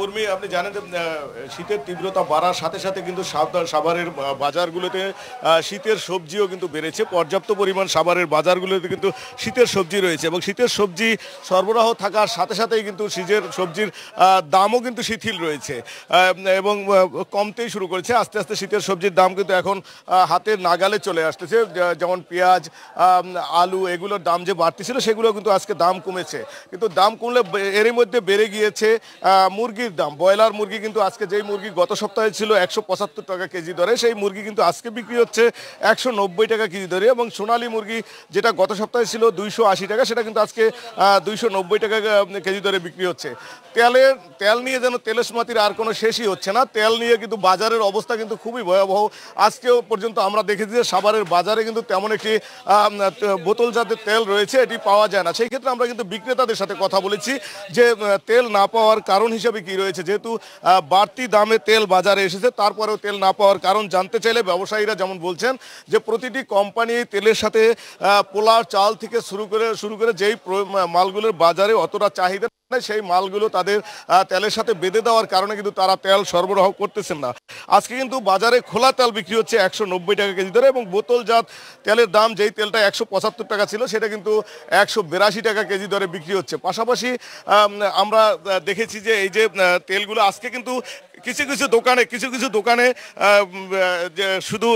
উর্মি, আপনি জানেন যে শীতের তীব্রতা বাড়ার সাথে সাথে কিন্তু সাভারের বাজারগুলোতে শীতের সবজিও কিন্তু বেড়েছে। পর্যাপ্ত পরিমাণ সাভারের বাজারগুলোতে কিন্তু শীতের সবজি রয়েছে এবং শীতের সবজি সরবরাহ থাকার সাথে সাথেই কিন্তু শীতের সবজির দামও কিন্তু শিথিল রয়েছে এবং কমতেই শুরু করেছে। আস্তে আস্তে শীতের সবজির দাম কিন্তু এখন হাতের নাগালে চলে আসতেছে। যেমন পেঁয়াজ, আলু এগুলোর দাম যে বাড়তি ছিল সেগুলো কিন্তু আজকে দাম কমেছে, কিন্তু দাম কমলে এরই মধ্যে বেড়ে গিয়েছে মুরগির দাম। ব্রয়লার মুরগি কিন্তু আজকে যেই মুরগি গত সপ্তাহে ছিল 175 টাকা কেজি দরে, সেই মুরগি কিন্তু আজকে বিক্রি হচ্ছে 190 টাকা কেজি দরে। এবং সোনালী মুরগি যেটা গত সপ্তাহে ছিল 280 টাকা, সেটা কিন্তু আজকে 290 টাকা কেজি দরে বিক্রি হচ্ছে। তেল নিয়ে যেন তেলসমাতির আর কোনো শেষই হচ্ছে না। তেল নিয়ে কিন্তু বাজারের অবস্থা কিন্তু খুবই ভয়াবহ। আজকেও পর্যন্ত আমরা দেখেছি যে সাভারের বাজারে কিন্তু তেমন একটি বোতলজাতের তেল রয়েছে, এটি পাওয়া যায় না। সেই ক্ষেত্রে আমরা কিন্তু বিক্রেতাদের সাথে কথা বলেছি যে তেল না পাওয়ার কারণ হিসেবে কি রয়েছে। যেহেতু বাড়তি দামে তেল বাজারে এসেছে, তারপরেও তেল না পাওয়ার কারণ জানতে চাইলে ব্যবসায়ীরা যেমন বলছেন যে প্রতিটি কোম্পানি তেলের সাথে পোলার চাল থেকে শুরু করে যেই মালগুলোর বাজারে অতটা চাহিদা, সেই মালগুলো তাদের তেলের সাথে বেঁধে দেওয়ার কারণে কিন্তু তারা তেল সরবরাহ করতেছেন না। আজকে কিন্তু বাজারে খোলা তেল বিক্রি হচ্ছে 190 টাকা কেজি দরে এবং বোতলজাত তেলের দাম, যেই তেলটা 175 টাকা ছিল, সেটা কিন্তু 182 টাকা কেজি দরে বিক্রি হচ্ছে। পাশাপাশি আমরা দেখেছি যে এই যে তেলগুলো আজকে কিন্তু কিছু কিছু দোকানে শুধু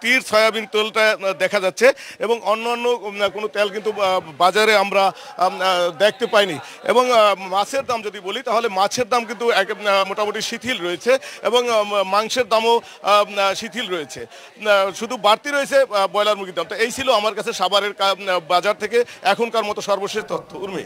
তীর সয়াবিন তেলটা দেখা যাচ্ছে এবং অন্য কোনো তেল কিন্তু বাজারে আমরা দেখতে পাইনি। এবং মাছের দাম যদি বলি, তাহলে মাছের দাম কিন্তু মোটামুটি শিথিল রয়েছে এবং মাংসের দামও শিথিল রয়েছে। শুধু বাড়তি রয়েছে ব্রয়লার মুরগির দাম। তো এই ছিল আমার কাছে সাভারের বাজার থেকে এখনকার মতো সর্বশেষ তথ্য। উর্মি।